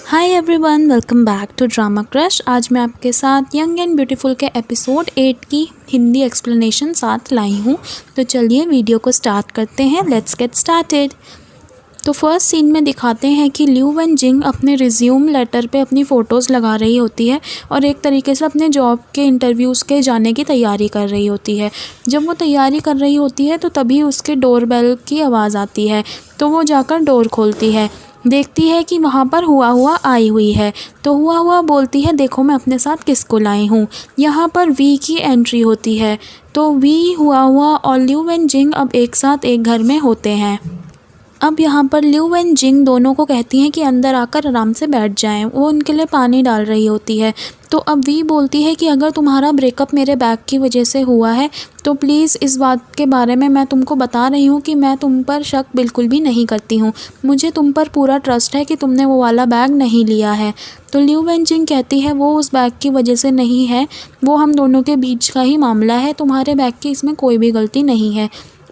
Hi everyone, welcome back to drama crush. आज मैं आपके साथ यंग एंड ब्यूटीफुल के एपिसोड 8 की हिंदी एक्सप्लेनेशन साथ लाई हूँ। तो चलिए वीडियो को स्टार्ट करते हैं। Let's get started. तो फर्स्ट सीन में दिखाते हैं कि ल्यू वन जिंग अपने रिज्यूम लेटर पे अपनी फ़ोटोज़ लगा रही होती है और एक तरीके से अपने जॉब के इंटरव्यूज़ के जाने की तैयारी कर रही होती है। जब वो तैयारी कर रही होती है तो तभी उसके डोर बेल की आवाज़ आती है। तो वो जाकर डोर खोलती है, देखती है कि वहाँ पर हुआ हुआ आई हुई है। तो हुआ हुआ बोलती है, देखो मैं अपने साथ किसको लाई हूँ। यहाँ पर वी की एंट्री होती है। तो वी, हुआ हुआ और ल्यू वन जिंग अब एक साथ एक घर में होते हैं। अब यहाँ पर ल्यू वन जिंग दोनों को कहती हैं कि अंदर आकर आराम से बैठ जाएं। वो उनके लिए पानी डाल रही होती है। तो अब वी बोलती है कि अगर तुम्हारा ब्रेकअप मेरे बैग की वजह से हुआ है तो प्लीज़ इस बात के बारे में मैं तुमको बता रही हूँ कि मैं तुम पर शक बिल्कुल भी नहीं करती हूँ। मुझे तुम पर पूरा ट्रस्ट है कि तुमने वो वाला बैग नहीं लिया है। तो ल्यू वन जिंग कहती है वो उस बैग की वजह से नहीं है, वो हम दोनों के बीच का ही मामला है। तुम्हारे बैग की इसमें कोई भी गलती नहीं है।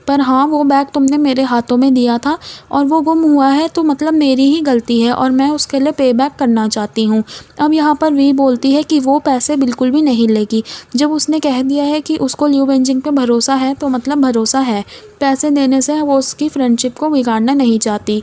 पर हाँ, वो बैग तुमने मेरे हाथों में दिया था और वो गुम हुआ है तो मतलब मेरी ही गलती है और मैं उसके लिए पे बैक करना चाहती हूँ। अब यहाँ पर वी बोलती है कि वो पैसे बिल्कुल भी नहीं लेगी। जब उसने कह दिया है कि उसको ल्यू वेंजिंग पे भरोसा है तो मतलब भरोसा है। पैसे देने से वो उसकी फ्रेंडशिप को बिगाड़ना नहीं चाहती।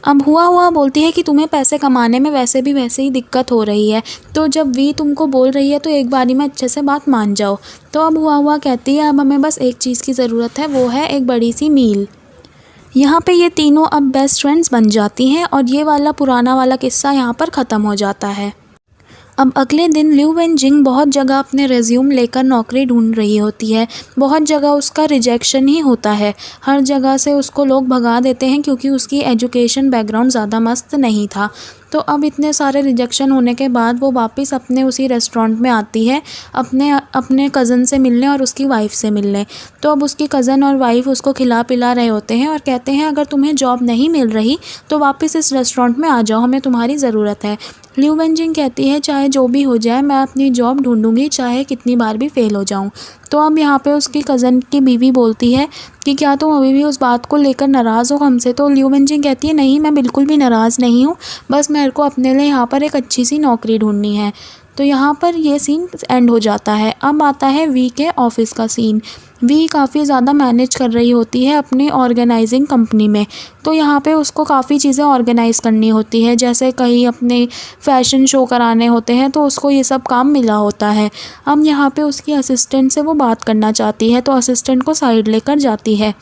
अब हुआ हुआ बोलती है कि तुम्हें पैसे कमाने में वैसे ही दिक्कत हो रही है, तो जब वी तुमको बोल रही है तो एक बारी में अच्छे से बात मान जाओ। तो अब हुआ हुआ कहती है अब हमें बस एक चीज़ की ज़रूरत है, वो है एक बड़ी सी मील। यहाँ पे ये तीनों अब बेस्ट फ्रेंड्स बन जाती हैं और ये वाला पुराना वाला किस्सा यहाँ पर ख़त्म हो जाता है। अब अगले दिन ल्यू वन जिंग बहुत जगह अपने रेज्यूम लेकर नौकरी ढूंढ रही होती है। बहुत जगह उसका रिजेक्शन ही होता है। हर जगह से उसको लोग भगा देते हैं क्योंकि उसकी एजुकेशन बैकग्राउंड ज़्यादा मस्त नहीं था। तो अब इतने सारे रिजेक्शन होने के बाद वो वापस अपने उसी रेस्टोरेंट में आती है अपने कज़न से मिलने और उसकी वाइफ से मिलने। तो अब उसकी कज़न और वाइफ उसको खिला पिला रहे होते हैं और कहते हैं अगर तुम्हें जॉब नहीं मिल रही तो वापस इस रेस्टोरेंट में आ जाओ, हमें तुम्हारी ज़रूरत है। ल्यू वन जिंग कहती है चाहे जो भी हो जाए मैं अपनी जॉब ढूंढूंगी, चाहे कितनी बार भी फेल हो जाऊं। तो अब यहाँ पे उसकी कज़न की बीवी बोलती है कि क्या तुम अभी भी उस बात को लेकर नाराज़ हो हमसे। तो ल्यू वन जिंग कहती है नहीं, मैं बिल्कुल भी नाराज़ नहीं हूँ, बस मेरे को अपने लिए यहाँ पर एक अच्छी सी नौकरी ढूंढनी है। तो यहाँ पर ये सीन एंड हो जाता है। अब आता है वी के ऑफिस का सीन। वी काफ़ी ज़्यादा मैनेज कर रही होती है अपनी ऑर्गेनाइजिंग कंपनी में। तो यहाँ पे उसको काफ़ी चीज़ें ऑर्गेनाइज़ करनी होती है, जैसे कहीं अपने फ़ैशन शो कराने होते हैं तो उसको ये सब काम मिला होता है। अब यहाँ पे उसकी असिस्टेंट से वो बात करना चाहती है तो असिस्टेंट को साइड लेकर जाती है।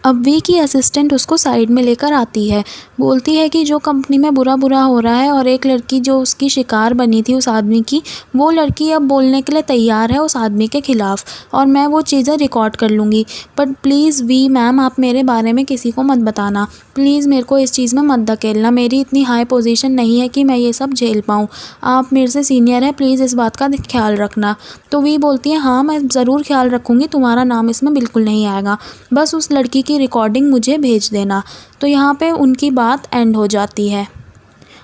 अब वी की असिस्टेंट उसको साइड में लेकर आती है, बोलती है कि जो कंपनी में बुरा बुरा हो रहा है और एक लड़की जो उसकी शिकार बनी थी उस आदमी की, वो लड़की अब बोलने के लिए तैयार है उस आदमी के ख़िलाफ़ और मैं वो चीज़ें रिकॉर्ड कर लूँगी। बट प्लीज़ वी मैम, आप मेरे बारे में किसी को मत बताना, प्लीज़ मेरे को इस चीज़ में मत धकेलना, मेरी इतनी हाई पोजीशन नहीं है कि मैं ये सब झेल पाऊँ। आप मेरे से सीनियर हैं, प्लीज़ इस बात का ख्याल रखना। तो वी बोलती है हाँ मैं ज़रूर ख्याल रखूँगी, तुम्हारा नाम इसमें बिल्कुल नहीं आएगा, बस उस लड़की की रिकॉर्डिंग मुझे भेज देना। तो यहाँ पे उनकी बात एंड हो जाती है।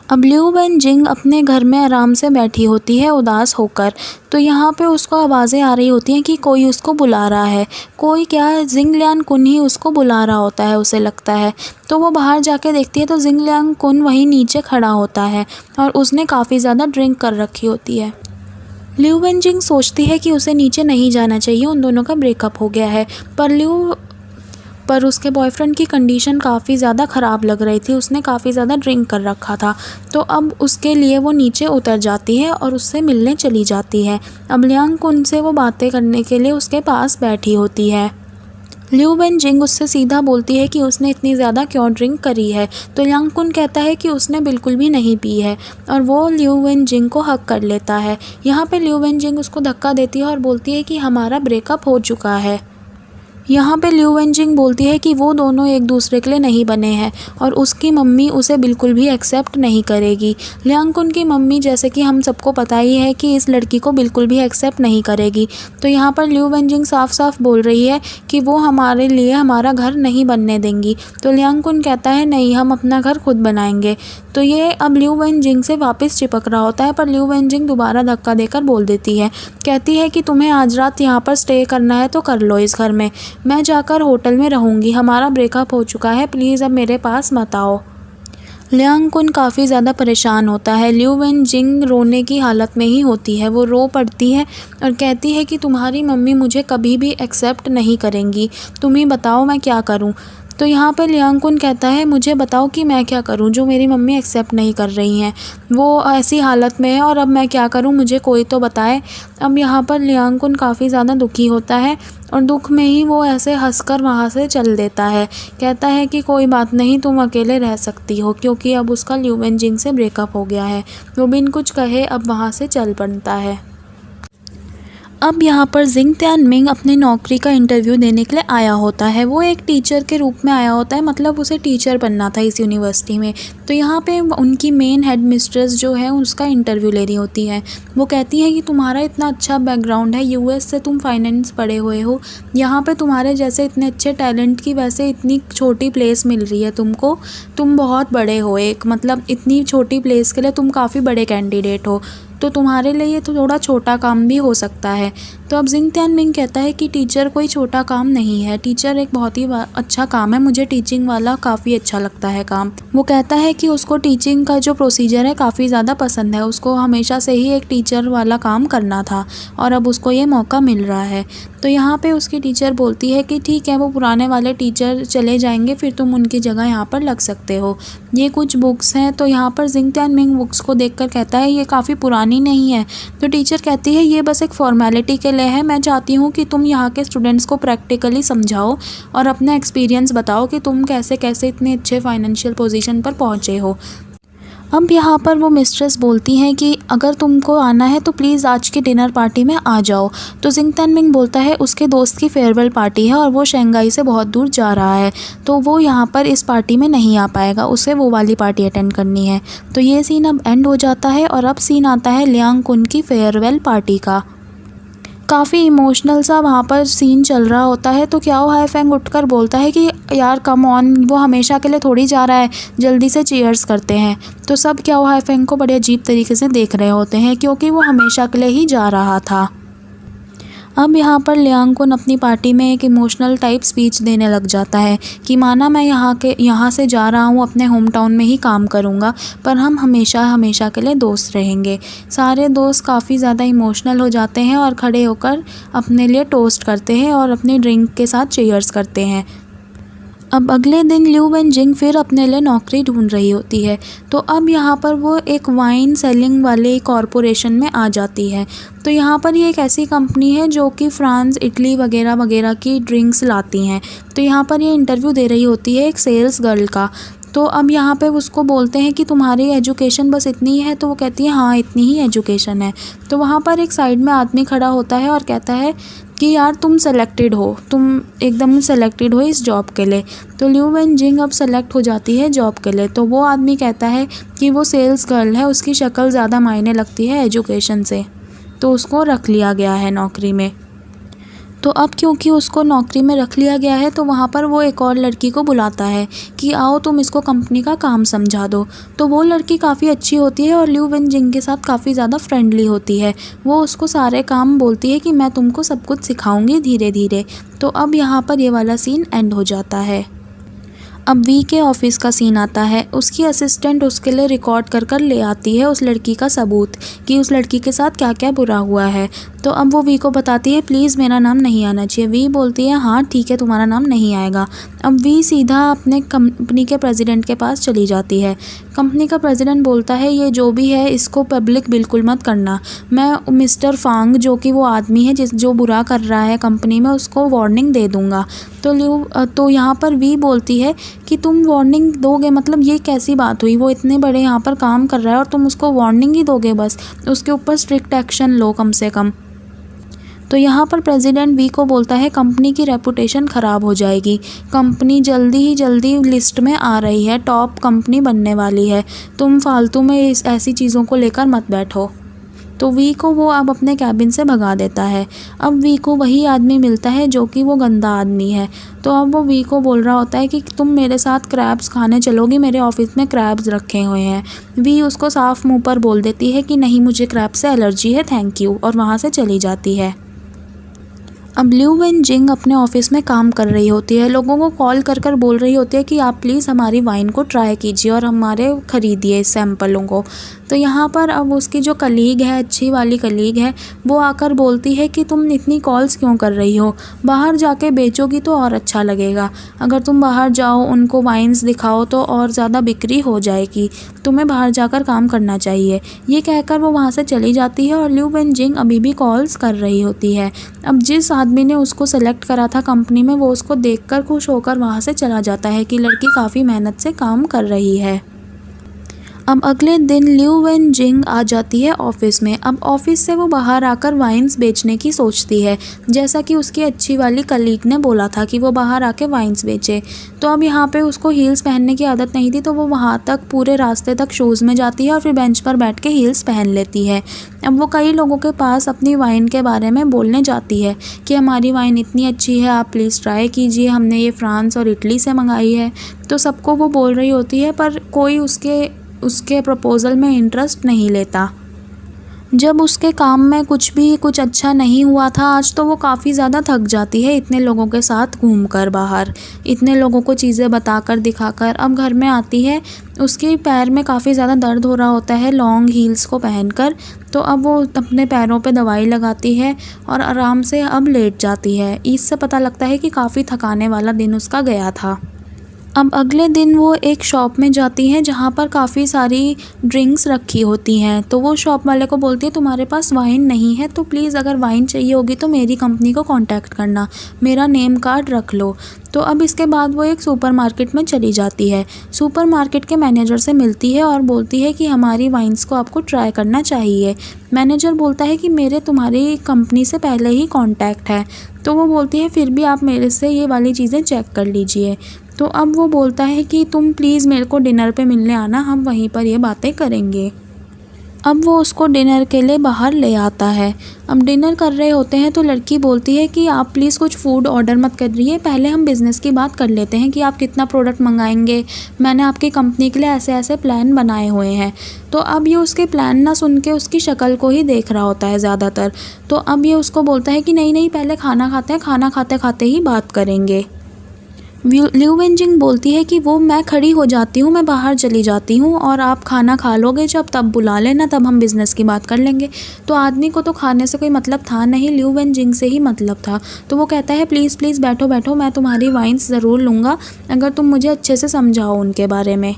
अब ल्यू वन जिंग अपने घर में आराम से बैठी होती है उदास होकर। तो यहाँ पे उसको आवाज़ें आ रही होती हैं कि कोई उसको बुला रहा है। कोई क्या, जिंग लियान कुन ही उसको बुला रहा होता है उसे लगता है। तो वो बाहर जाके देखती है तो जिंग लियान कुन वहीं नीचे खड़ा होता है और उसने काफ़ी ज़्यादा ड्रिंक कर रखी होती है। ल्यू वन जिंग सोचती है कि उसे नीचे नहीं जाना चाहिए, उन दोनों का ब्रेकअप हो गया है। पर उसके बॉयफ्रेंड की कंडीशन काफ़ी ज़्यादा ख़राब लग रही थी, उसने काफ़ी ज़्यादा ड्रिंक कर रखा था। तो अब उसके लिए वो नीचे उतर जाती है और उससे मिलने चली जाती है। अब लियांग कुन से वो बातें करने के लिए उसके पास बैठी होती है। ल्यू वन जिंग उससे सीधा बोलती है कि उसने इतनी ज़्यादा क्यों ड्रिंक करी है। तो लियांग कुन कहता है कि उसने बिल्कुल भी नहीं पी है और वो ल्यू वन जिंग को हक कर लेता है। यहाँ पे ल्यू वन जिंग उसको धक्का देती है और बोलती है कि हमारा ब्रेकअप हो चुका है। यहाँ पे ल्यू वन जिंग बोलती है कि वो दोनों एक दूसरे के लिए नहीं बने हैं और उसकी मम्मी उसे बिल्कुल भी एक्सेप्ट नहीं करेगी। लियांग कुन की मम्मी, जैसे कि हम सबको पता ही है, कि इस लड़की को बिल्कुल भी एक्सेप्ट नहीं करेगी। तो यहाँ पर ल्यू वन जिंग साफ साफ बोल रही है कि वो हमारे लिए हमारा घर नहीं बनने देंगी। तो लियांग कुन कहता है नहीं, हम अपना घर खुद बनाएंगे। तो ये अब ल्यू वन जिंग से वापस चिपक रहा होता है, पर ल्यू वन जिंग दोबारा धक्का देकर बोल देती है, कहती है कि तुम्हें आज रात यहाँ पर स्टे करना है तो कर लो इस घर में, मैं जाकर होटल में रहूँगी, हमारा ब्रेकअप हो चुका है, प्लीज़ अब मेरे पास मत आओ। लियांग कुन काफ़ी ज़्यादा परेशान होता है। ल्यू वेन जिंग रोने की हालत में ही होती है। वो रो पड़ती है और कहती है कि तुम्हारी मम्मी मुझे कभी भी एक्सेप्ट नहीं करेंगी, तुम ही बताओ मैं क्या करूं। तो यहाँ पे लियांग कुन कहता है मुझे बताओ कि मैं क्या करूं, जो मेरी मम्मी एक्सेप्ट नहीं कर रही हैं, वो ऐसी हालत में है और अब मैं क्या करूं, मुझे कोई तो बताए। अब यहाँ पर लियांग कुन काफ़ी ज़्यादा दुखी होता है और दुख में ही वो ऐसे हंसकर वहाँ से चल देता है। कहता है कि कोई बात नहीं, तुम अकेले रह सकती हो, क्योंकि अब उसका ल्यू वेन जिंग से ब्रेकअप हो गया है। वो बिन कुछ कहे अब वहाँ से चल पड़ता है। अब यहाँ पर जिंग त्यानमिंग अपनी नौकरी का इंटरव्यू देने के लिए आया होता है। वो एक टीचर के रूप में आया होता है, मतलब उसे टीचर बनना था इस यूनिवर्सिटी में। तो यहाँ पे उनकी मेन हेड मिस्ट्रेस जो है उसका इंटरव्यू ले रही होती है। वो कहती है कि तुम्हारा इतना अच्छा बैकग्राउंड है, यूएस से तुम फाइनेंस पढ़े हुए हो, यहाँ पे तुम्हारे जैसे इतने अच्छे टैलेंट की वैसे इतनी छोटी प्लेस मिल रही है तुमको, तुम बहुत बड़े हो, एक मतलब इतनी छोटी प्लेस के लिए तुम काफ़ी बड़े कैंडिडेट हो, तो तुम्हारे लिए ये तो थोड़ा छोटा काम भी हो सकता है। तो अब जिंग त्यानमिंग कहता है कि टीचर कोई छोटा काम नहीं है, टीचर एक बहुत ही अच्छा काम है, मुझे टीचिंग वाला काफ़ी अच्छा लगता है काम। वो कहता है कि उसको टीचिंग का जो प्रोसीजर है काफ़ी ज़्यादा पसंद है, उसको हमेशा से ही एक टीचर वाला काम करना था और अब उसको ये मौका मिल रहा है। तो यहाँ पे उसकी टीचर बोलती है कि ठीक है, वो पुराने वाले टीचर चले जाएंगे, फिर तुम उनकी जगह यहाँ पर लग सकते हो। ये कुछ बुक्स हैं। तो यहाँ पर जिंग त्यानमिंग बुक्स को देखकर कहता है ये काफ़ी पुरानी नहीं है। तो टीचर कहती है ये बस एक फॉर्मेलिटी के लिए है, मैं चाहती हूँ कि तुम यहाँ के स्टूडेंट्स को प्रैक्टिकली समझाओ और अपना एक्सपीरियंस बताओ कि तुम कैसे कैसे इतने अच्छे फाइनेंशियल पोजीशन पर पहुँचे हो। अब यहाँ पर वो मिस्ट्रेस बोलती हैं कि अगर तुमको आना है तो प्लीज़ आज की डिनर पार्टी में आ जाओ। तो जिंग त्यानमिंग बोलता है उसके दोस्त की फेयरवेल पार्टी है और वो शंघाई से बहुत दूर जा रहा है, तो वो यहाँ पर इस पार्टी में नहीं आ पाएगा, उसे वो वाली पार्टी अटेंड करनी है। तो ये सीन अब एंड हो जाता है और अब सीन आता है लियांग कुन की फेयरवेल पार्टी का। काफ़ी इमोशनल सा वहाँ पर सीन चल रहा होता है। तो क्याओ हाई फेंग उठकर बोलता है कि यार कम ऑन, वो हमेशा के लिए थोड़ी जा रहा है, जल्दी से चीयर्स करते हैं। तो सब क्याओ हाई फेंग को बड़े अजीब तरीके से देख रहे होते हैं, क्योंकि वो हमेशा के लिए ही जा रहा था। अब यहाँ पर लियांग कुन अपनी पार्टी में एक इमोशनल टाइप स्पीच देने लग जाता है कि माना मैं यहाँ से जा रहा हूँ, अपने होम टाउन में ही काम करूँगा, पर हम हमेशा हमेशा के लिए दोस्त रहेंगे। सारे दोस्त काफ़ी ज़्यादा इमोशनल हो जाते हैं और खड़े होकर अपने लिए टोस्ट करते हैं और अपनी ड्रिंक के साथ चीयर्स करते हैं। अब अगले दिन ल्यू वेन जिंग फिर अपने लिए नौकरी ढूंढ रही होती है। तो अब यहाँ पर वो एक वाइन सेलिंग वाले कॉरपोरेशन में आ जाती है। तो यहाँ पर ये एक ऐसी कंपनी है जो कि फ्रांस, इटली वगैरह वगैरह की ड्रिंक्स लाती हैं। तो यहाँ पर ये इंटरव्यू दे रही होती है एक सेल्स गर्ल का। तो अब यहाँ पे उसको बोलते हैं कि तुम्हारी एजुकेशन बस इतनी है, तो वो कहती है हाँ इतनी ही एजुकेशन है। तो वहाँ पर एक साइड में आदमी खड़ा होता है और कहता है कि यार तुम सेलेक्टेड हो, तुम एकदम सेलेक्टेड हो इस जॉब के लिए। तो ल्यू वेन जिंग अब सेलेक्ट हो जाती है जॉब के लिए। तो वो आदमी कहता है कि वो सेल्स गर्ल है, उसकी शक्ल ज़्यादा मायने लगती है एजुकेशन से, तो उसको रख लिया गया है नौकरी में। तो अब क्योंकि उसको नौकरी में रख लिया गया है, तो वहाँ पर वो एक और लड़की को बुलाता है कि आओ तुम इसको कंपनी का काम समझा दो। तो वो लड़की काफ़ी अच्छी होती है और ल्यू वेन जिंग के साथ काफ़ी ज़्यादा फ्रेंडली होती है। वो उसको सारे काम बोलती है कि मैं तुमको सब कुछ सिखाऊंगी धीरे धीरे। तो अब यहाँ पर ये वाला सीन एंड हो जाता है। अब वी के ऑफिस का सीन आता है। उसकी असिस्टेंट उसके लिए रिकॉर्ड कर ले आती है उस लड़की का सबूत कि उस लड़की के साथ क्या क्या बुरा हुआ है। तो अब वो वी को बताती है प्लीज़ मेरा नाम नहीं आना चाहिए। वी बोलती है हाँ ठीक है, तुम्हारा नाम नहीं आएगा। अब वी सीधा अपने कंपनी के प्रेसिडेंट के पास चली जाती है। कंपनी का प्रेसिडेंट बोलता है ये जो भी है इसको पब्लिक बिल्कुल मत करना, मैं मिस्टर फांग जो कि वो आदमी है जो बुरा कर रहा है कंपनी में, उसको वार्निंग दे दूँगा। तो यहाँ पर वी बोलती है कि तुम वार्निंग दोगे, मतलब ये कैसी बात हुई, वो इतने बड़े यहाँ पर काम कर रहा है और तुम उसको वार्निंग ही दोगे, बस उसके ऊपर स्ट्रिक्ट एक्शन लो कम से कम। तो यहाँ पर प्रेसिडेंट वी को बोलता है कंपनी की रेपुटेशन ख़राब हो जाएगी, कंपनी जल्दी ही जल्दी लिस्ट में आ रही है, टॉप कंपनी बनने वाली है, तुम फालतू में ऐसी चीज़ों को लेकर मत बैठो। तो वी को वो अब अपने कैबिन से भगा देता है। अब वी को वही आदमी मिलता है जो कि वो गंदा आदमी है। तो अब वो वी को बोल रहा होता है कि तुम मेरे साथ क्रैब्स खाने चलोगी, मेरे ऑफिस में क्रैब्स रखे हुए हैं। वी उसको साफ मुंह पर बोल देती है कि नहीं मुझे क्रैब से एलर्जी है, थैंक यू, और वहाँ से चली जाती है। अब लिu वन जिंग अपने ऑफिस में काम कर रही होती है, लोगों को कॉल कर कर बोल रही होती है कि आप प्लीज़ हमारी वाइन को ट्राई कीजिए और हमारे ख़रीदिए इस सैंपलों को। तो यहाँ पर अब उसकी जो कलीग है, अच्छी वाली कलीग है, वो आकर बोलती है कि तुम इतनी कॉल्स क्यों कर रही हो, बाहर जाके बेचोगी तो और अच्छा लगेगा। अगर तुम बाहर जाओ, उनको वाइन्स दिखाओ तो और ज़्यादा बिक्री हो जाएगी, तुम्हें बाहर जाकर काम करना चाहिए। ये कहकर वो वहाँ से चली जाती है और लिu वन जिंग अभी भी कॉल्स कर रही होती है। अब जिस आदमी ने उसको सेलेक्ट करा था कंपनी में, वो उसको देखकर खुश होकर वहाँ से चला जाता है कि लड़की काफ़ी मेहनत से काम कर रही है। अब अगले दिन लिu वन जिंग आ जाती है ऑफिस में। अब ऑफिस से वो बाहर आकर वाइन्स बेचने की सोचती है, जैसा कि उसकी अच्छी वाली कलीग ने बोला था कि वो बाहर आके वाइन्स बेचे। तो अब यहाँ पे उसको हील्स पहनने की आदत नहीं थी, तो वो वहाँ तक पूरे रास्ते तक शूज़ में जाती है और फिर बेंच पर बैठ के हील्स पहन लेती है। अब वो कई लोगों के पास अपनी वाइन के बारे में बोलने जाती है कि हमारी वाइन इतनी अच्छी है, आप प्लीज़ ट्राई कीजिए, हमने ये फ्रांस और इटली से मंगाई है। तो सबको वो बोल रही होती है, पर कोई उसके प्रपोज़ल में इंटरेस्ट नहीं लेता। जब उसके काम में कुछ अच्छा नहीं हुआ था आज, तो वो काफ़ी ज़्यादा थक जाती है इतने लोगों के साथ घूमकर बाहर, इतने लोगों को चीज़ें बताकर दिखाकर। अब घर में आती है, उसके पैर में काफ़ी ज़्यादा दर्द हो रहा होता है लॉन्ग हील्स को पहनकर। तो अब वो अपने पैरों पे दवाई लगाती है और आराम से अब लेट जाती है। इससे पता लगता है कि काफ़ी थकाने वाला दिन उसका गया था। अब अगले दिन वो एक शॉप में जाती हैं जहाँ पर काफ़ी सारी ड्रिंक्स रखी होती हैं। तो वो शॉप वाले को बोलती है तुम्हारे पास वाइन नहीं है, तो प्लीज़ अगर वाइन चाहिए होगी तो मेरी कंपनी को कांटेक्ट करना, मेरा नेम कार्ड रख लो। तो अब इसके बाद वो एक सुपरमार्केट में चली जाती है, सुपरमार्केट के मैनेजर से मिलती है और बोलती है कि हमारी वाइन्स को आपको ट्राई करना चाहिए। मैनेजर बोलता है कि मेरे तुम्हारी कंपनी से पहले ही कांटेक्ट है। तो वो बोलती है फिर भी आप मेरे से ये वाली चीज़ें चेक कर लीजिए। तो अब वो बोलता है कि तुम प्लीज़ मेरे को डिनर पे मिलने आना, हम वहीं पर ये बातें करेंगे। अब वो उसको डिनर के लिए बाहर ले आता है। अब डिनर कर रहे होते हैं तो लड़की बोलती है कि आप प्लीज़ कुछ फ़ूड ऑर्डर मत करिए, पहले हम बिज़नेस की बात कर लेते हैं कि आप कितना प्रोडक्ट मंगाएंगे, मैंने आपकी कंपनी के लिए ऐसे ऐसे प्लान बनाए हुए हैं। तो अब ये उसके प्लान ना सुन के उसकी शक्ल को ही देख रहा होता है ज़्यादातर। तो अब ये उसको बोलता है कि नहीं नहीं, पहले खाना खाते हैं, खाना खाते खाते ही बात करेंगे। लिu वन जिंग बोलती है कि वो मैं खड़ी हो जाती हूँ, मैं बाहर चली जाती हूँ और आप खाना खा लोगे जब, तब बुला लेना, तब हम बिज़नेस की बात कर लेंगे। तो आदमी को तो खाने से कोई मतलब था नहीं, लिu वन जिंग से ही मतलब था। तो वो कहता है प्लीज़ प्लीज़ बैठो बैठो, मैं तुम्हारी वाइन्स ज़रूर लूँगा अगर तुम मुझे अच्छे से समझाओ उनके बारे में।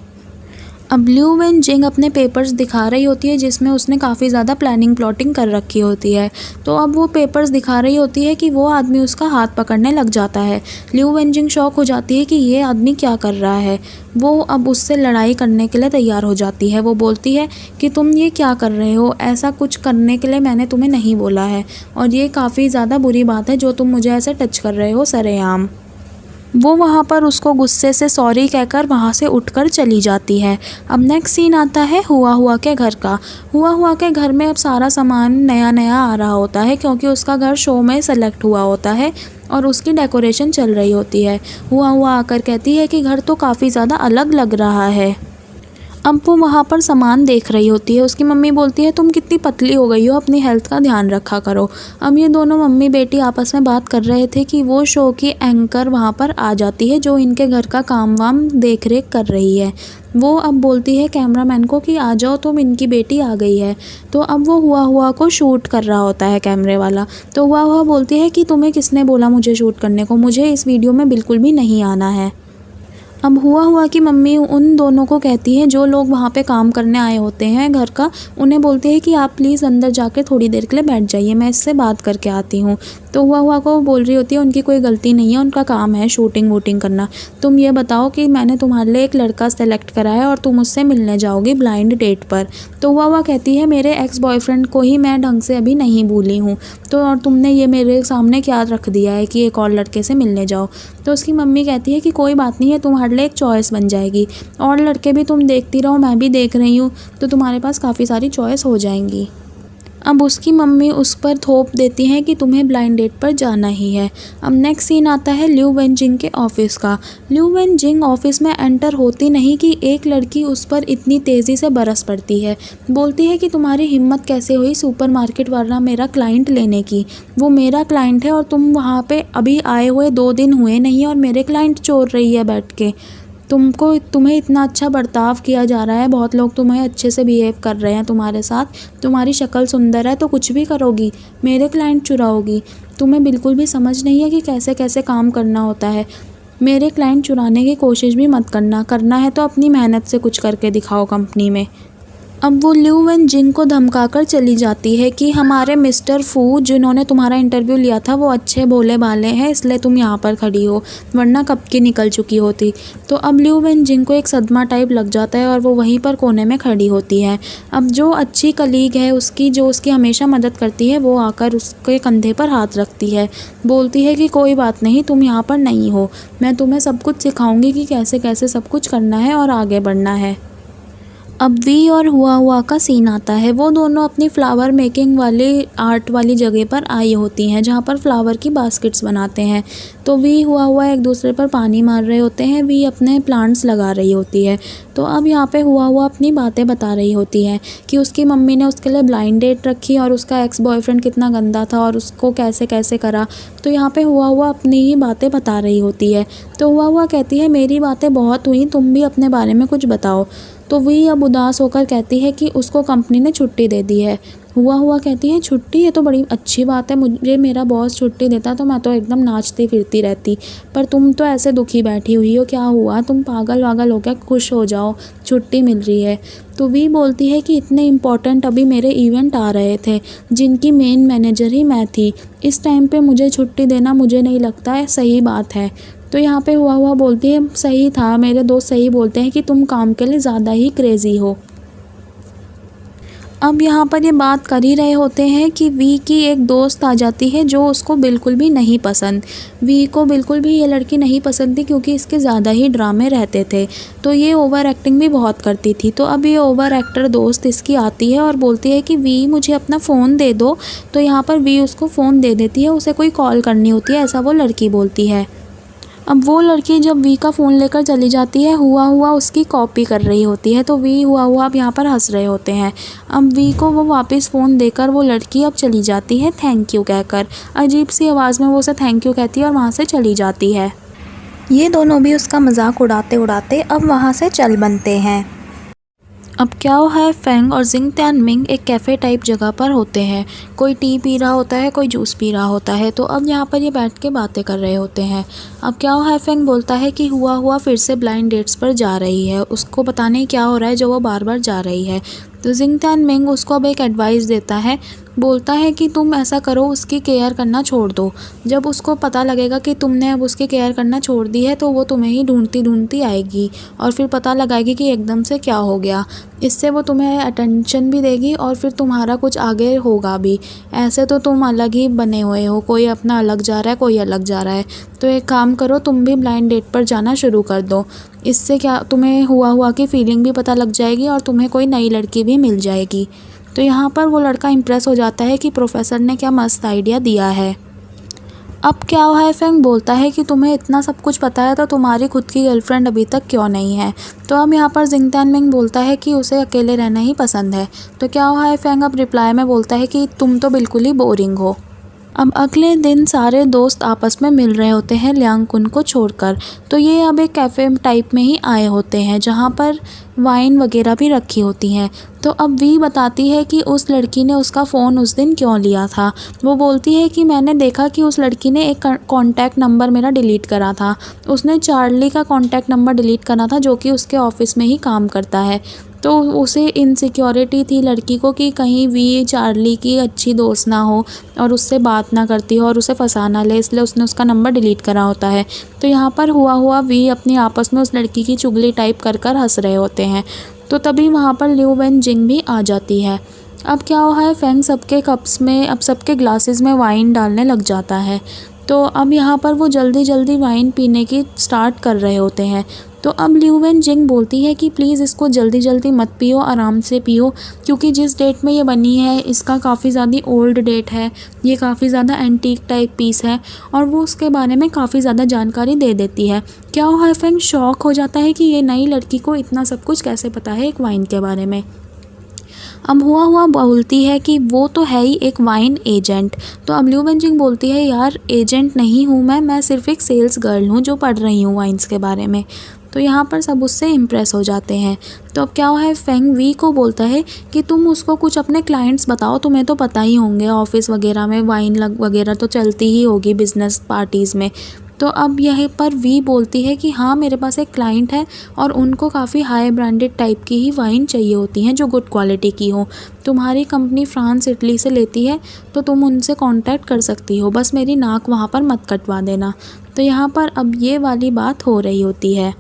अब लिu वन जिंग अपने पेपर्स दिखा रही होती है जिसमें उसने काफ़ी ज़्यादा प्लानिंग प्लॉटिंग कर रखी होती है। तो अब वो पेपर्स दिखा रही होती है कि वो आदमी उसका हाथ पकड़ने लग जाता है। लिu वन जिंग शॉक हो जाती है कि ये आदमी क्या कर रहा है। वो अब उससे लड़ाई करने के लिए तैयार हो जाती है। वो बोलती है कि तुम ये क्या कर रहे हो, ऐसा कुछ करने के लिए मैंने तुम्हें नहीं बोला है और ये काफ़ी ज़्यादा बुरी बात है जो तुम मुझे ऐसे टच कर रहे हो सरेआम। वो वहाँ पर उसको गुस्से से सॉरी कहकर वहाँ से उठकर चली जाती है। अब नेक्स्ट सीन आता है हुआ के घर का। हुआ के घर में अब सारा सामान नया नया आ रहा होता है क्योंकि उसका घर शो में सेलेक्ट हुआ होता है और उसकी डेकोरेशन चल रही होती है। हुआ आकर कहती है कि घर तो काफ़ी ज़्यादा अलग लग रहा है। अब वो वहाँ पर सामान देख रही होती है। उसकी मम्मी बोलती है तुम कितनी पतली हो गई हो, अपनी हेल्थ का ध्यान रखा करो। अब ये दोनों मम्मी बेटी आपस में बात कर रहे थे कि वो शो की एंकर वहाँ पर आ जाती है जो इनके घर का काम वाम देख रेख कर रही है। वो अब बोलती है कैमरामैन को कि आ जाओ तुम, इनकी बेटी आ गई है। तो अब वो हुआ को शूट कर रहा होता है कैमरे वाला। तो हुआ बोलती है कि तुम्हें किसने बोला मुझे शूट करने को, मुझे इस वीडियो में बिल्कुल भी नहीं आना है। अब हुआ की मम्मी उन दोनों को कहती है जो लोग वहाँ पे काम करने आए होते हैं घर का, उन्हें बोलती है कि आप प्लीज़ अंदर जाके थोड़ी देर के लिए बैठ जाइए, मैं इससे बात करके आती हूँ। तो हुआ को बोल रही होती है उनकी कोई गलती नहीं है, उनका काम है शूटिंग वूटिंग करना। तुम ये बताओ कि मैंने तुम्हारे लिए एक लड़का सेलेक्ट करा है और तुम उससे मिलने जाओगी ब्लाइंड डेट पर। तो हुआ कहती है मेरे एक्स बॉयफ्रेंड को ही मैं ढंग से अभी नहीं भूली हूँ, तो और तुमने ये मेरे सामने क्या रख दिया है कि एक और लड़के से मिलने जाओ। तो उसकी मम्मी कहती है कि कोई बात नहीं है, तुम्हारे लिए एक चॉइस बन जाएगी, और लड़के भी तुम देखती रहो, मैं भी देख रही हूँ, तो तुम्हारे पास काफ़ी सारी चॉइस हो जाएंगी। अब उसकी मम्मी उस पर थोप देती है कि तुम्हें ब्लाइंड डेट पर जाना ही है। अब नेक्स्ट सीन आता है ल्यू वेनजिंग के ऑफिस का। ल्यू वेनजिंग ऑफिस में एंटर होती नहीं कि एक लड़की उस पर इतनी तेज़ी से बरस पड़ती है। बोलती है कि तुम्हारी हिम्मत कैसे हुई सुपरमार्केट वाला मेरा क्लाइंट लेने की, वो मेरा क्लाइंट है और तुम वहाँ पे अभी आए हुए 2 दिन हुए नहीं और मेरे क्लाइंट चोर रही है बैठ के। तुम्हें इतना अच्छा बर्ताव किया जा रहा है, बहुत लोग तुम्हें अच्छे से बिहेव कर रहे हैं तुम्हारे साथ, तुम्हारी शक्ल सुंदर है तो कुछ भी करोगी, मेरे क्लाइंट चुराओगी। तुम्हें बिल्कुल भी समझ नहीं है कि कैसे कैसे काम करना होता है। मेरे क्लाइंट चुराने की कोशिश भी मत करना है तो अपनी मेहनत से कुछ करके दिखाओ कंपनी में। अब वो ल्यू वेनजिंग को धमकाकर चली जाती है कि हमारे मिस्टर फू जिन्होंने तुम्हारा इंटरव्यू लिया था वो अच्छे भोले भाले हैं, इसलिए तुम यहाँ पर खड़ी हो, वरना कब की निकल चुकी होती। तो अब ल्यू वेनजिंग को एक सदमा टाइप लग जाता है और वो वहीं पर कोने में खड़ी होती है। अब जो अच्छी कलीग है उसकी, जो उसकी हमेशा मदद करती है, वो आकर उसके कंधे पर हाथ रखती है, बोलती है कि कोई बात नहीं, तुम यहाँ पर नहीं हो, मैं तुम्हें सब कुछ सिखाऊंगी कि कैसे कैसे सब कुछ करना है और आगे बढ़ना है। अब वी और हुआ हुआ का सीन आता है। वो दोनों अपनी फ्लावर मेकिंग वाली आर्ट वाली जगह पर आई होती हैं जहाँ पर फ्लावर की बास्केट्स बनाते हैं। तो वी हुआ हुआ एक दूसरे पर पानी मार रहे होते हैं, वी अपने प्लांट्स लगा रही होती है। तो अब यहाँ पे हुआ हुआ अपनी बातें बता रही होती है कि उसकी मम्मी ने उसके लिए ब्लाइंड डेट रखी और उसका एक्स बॉयफ्रेंड कितना गंदा था और उसको कैसे कैसे करा। तो यहाँ पे हुआ हुआ अपनी ही बातें बता रही होती है। तो हुआ हुआ कहती है मेरी बातें बहुत हुई, तुम भी अपने बारे में कुछ बताओ। तो वी अब उदास होकर कहती है कि उसको कंपनी ने छुट्टी दे दी है। हुआ कहती है छुट्टी, ये तो बड़ी अच्छी बात है, मुझे मेरा बॉस छुट्टी देता तो मैं तो एकदम नाचती फिरती रहती, पर तुम तो ऐसे दुखी बैठी हुई हो, क्या हुआ, तुम पागल वागल हो क्या, खुश हो जाओ, छुट्टी मिल रही है। तो वी बोलती है कि इतने इम्पॉर्टेंट अभी मेरे इवेंट आ रहे थे जिनकी मेन मैनेजर ही मैं थी, इस टाइम पे मुझे छुट्टी देना मुझे नहीं लगता है सही बात है। तो यहाँ पे हुआ बोलती है सही था, मेरे दोस्त सही बोलते हैं कि तुम काम के लिए ज़्यादा ही क्रेज़ी हो। अब यहाँ पर ये बात कर ही रहे होते हैं कि वी की एक दोस्त आ जाती है जो उसको बिल्कुल भी नहीं पसंद। वी को बिल्कुल भी ये लड़की नहीं पसंद थी क्योंकि इसके ज़्यादा ही ड्रामे रहते थे, तो ये ओवर एक्टिंग भी बहुत करती थी। तो अब ये ओवर एक्टर दोस्त इसकी आती है और बोलती है कि वी मुझे अपना फ़ोन दे दो। तो यहाँ पर वी उसको फ़ोन दे देती है, उसे कोई कॉल करनी होती है, ऐसा वो लड़की बोलती है। अब वो लड़की जब वी का फ़ोन लेकर चली जाती है, हुआ उसकी कॉपी कर रही होती है। तो वी हुआ अब यहाँ पर हंस रहे होते हैं। अब वी को वो वापस फ़ोन देकर वो लड़की अब चली जाती है थैंक यू कहकर, अजीब सी आवाज़ में वो उसे थैंक यू कहती है और वहाँ से चली जाती है। ये दोनों भी उसका मजाक उड़ाते उड़ाते अब वहाँ से चल बनते हैं। अब क्या है, फेंग और जिंग त्यान मिंग एक कैफ़े टाइप जगह पर होते हैं। कोई टी पी रहा होता है, कोई जूस पी रहा होता है। तो अब यहाँ पर ये बैठ के बातें कर रहे होते हैं। अब क्या है, फेंग बोलता है कि हुआ फिर से ब्लाइंड डेट्स पर जा रही है, उसको पता नहीं क्या हो रहा है जो वो बार बार जा रही है। तो जिंग त्यान मिंग उसको अब एक एडवाइस देता है, बोलता है कि तुम ऐसा करो, उसकी केयर करना छोड़ दो। जब उसको पता लगेगा कि तुमने अब उसकी केयर करना छोड़ दी है तो वो तुम्हें ही ढूंढती आएगी और फिर पता लगाएगी कि एकदम से क्या हो गया। इससे वो तुम्हें अटेंशन भी देगी और फिर तुम्हारा कुछ आगे होगा भी। ऐसे तो तुम अलग ही बने हुए हो, कोई अपना अलग जा रहा है, कोई अलग जा रहा है। तो एक काम करो, तुम भी ब्लाइंड डेट पर जाना शुरू कर दो। इससे क्या, तुम्हें हुआ की फीलिंग भी पता लग जाएगी और तुम्हें कोई नई लड़की भी मिल जाएगी। तो यहाँ पर वो लड़का इम्प्रेस हो जाता है कि प्रोफेसर ने क्या मस्त आइडिया दिया है। अब क्या है, फेंग बोलता है कि तुम्हें इतना सब कुछ पता है तो तुम्हारी खुद की गर्लफ्रेंड अभी तक क्यों नहीं है। तो अब यहाँ पर जिंग त्यान मिंग बोलता है कि उसे अकेले रहना ही पसंद है। तो क्या है, फेंग अब रिप्लाई में बोलता है कि तुम तो बिल्कुल ही बोरिंग हो। अब अगले दिन सारे दोस्त आपस में मिल रहे होते हैं लियांग कुन को छोड़कर। तो ये अब एक कैफ़े टाइप में ही आए होते हैं जहाँ पर वाइन वगैरह भी रखी होती हैं। तो अब वी बताती है कि उस लड़की ने उसका फ़ोन उस दिन क्यों लिया था। वो बोलती है कि मैंने देखा कि उस लड़की ने एक कॉन्टैक्ट नंबर मेरा डिलीट करा था। उसने चार्ली का कॉन्टैक्ट नंबर डिलीट करा था जो कि उसके ऑफिस में ही काम करता है। तो उसे इनसिक्योरिटी थी लड़की को कि कहीं वी चार्ली की अच्छी दोस्त ना हो और उससे बात ना करती हो और उसे फंसा ना ले, इसलिए उसने उसका नंबर डिलीट करा होता है। तो यहाँ पर हुआ वी अपनी आपस में उस लड़की की चुगली टाइप कर हंस रहे होते हैं। तो तभी वहाँ पर ल्यू वेनजिंग भी आ जाती है। अब क्या हुआ है, फेंग सबके कप्स में, अब सबके ग्लासेस में वाइन डालने लग जाता है। तो अब यहाँ पर वो जल्दी वाइन पीने की स्टार्ट कर रहे होते हैं। तो अब लिू वेन जिंग बोलती है कि प्लीज़ इसको जल्दी जल्दी मत पियो, आराम से पियो, क्योंकि जिस डेट में ये बनी है इसका काफ़ी ज़्यादा ओल्ड डेट है, ये काफ़ी ज़्यादा एंटीक टाइप पीस है और वो उसके बारे में काफ़ी ज़्यादा जानकारी दे देती है। क्या हाईफेंग शॉक हो जाता है कि ये नई लड़की को इतना सब कुछ कैसे पता है एक वाइन के बारे में। अब हुआ बोलती है कि वो तो है ही एक वाइन एजेंट। तो अब लिू वेन जिंग बोलती है यार एजेंट नहीं हूँ मैं सिर्फ एक सेल्स गर्ल हूँ जो पढ़ रही हूँ वाइन्स के बारे में। तो यहाँ पर सब उससे इम्प्रेस हो जाते हैं। तो अब क्या है, फेंग वी को बोलता है कि तुम उसको कुछ अपने क्लाइंट्स बताओ, तुम्हें तो पता ही होंगे ऑफिस वगैरह में वाइन वगैरह तो चलती ही होगी बिजनेस पार्टीज़ में। तो अब यहीं पर वी बोलती है कि हाँ मेरे पास एक क्लाइंट है और उनको काफ़ी हाई ब्रांडेड टाइप की ही वाइन चाहिए होती हैं जो गुड क्वालिटी की हो। तुम्हारी कंपनी फ्रांस इटली से लेती है तो तुम उनसे कांटेक्ट कर सकती हो, बस मेरी नाक वहाँ पर मत कटवा देना। तो यहाँ पर अब ये वाली बात हो रही होती है।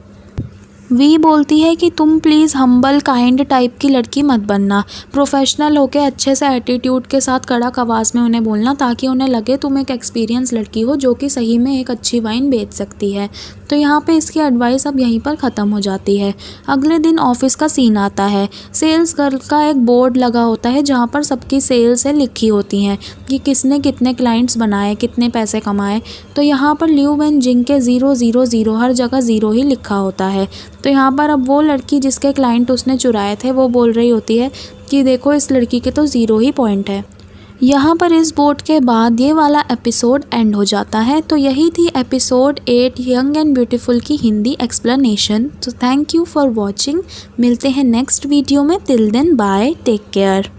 वी बोलती है कि तुम प्लीज़ हम्बल काइंड टाइप की लड़की मत बनना, प्रोफेशनल होके अच्छे से एटीट्यूड के साथ कड़क आवाज़ में उन्हें बोलना ताकि उन्हें लगे तुम एक एक्सपीरियंस लड़की हो जो कि सही में एक अच्छी वाइन बेच सकती है। तो यहाँ पे इसकी एडवाइस अब यहीं पर ख़त्म हो जाती है। अगले दिन ऑफिस का सीन आता है। सेल्स गर्ल का एक बोर्ड लगा होता है जहाँ पर सबकी सेल्स है लिखी होती हैं कि किसने कितने क्लाइंट्स बनाए, कितने पैसे कमाए। तो यहाँ पर लिू वेन जिंग के 000 हर जगह 0 ही लिखा होता है। तो यहाँ पर अब वो लड़की जिसके क्लाइंट उसने चुराए थे वो बोल रही होती है कि देखो इस लड़की के तो 0 ही पॉइंट है। यहाँ पर इस बोर्ड के बाद ये वाला एपिसोड एंड हो जाता है। तो यही थी एपिसोड 8 यंग एंड ब्यूटीफुल की हिंदी एक्सप्लेनेशन। तो थैंक यू फॉर वॉचिंग। मिलते हैं नेक्स्ट वीडियो में। Till then bye, take care.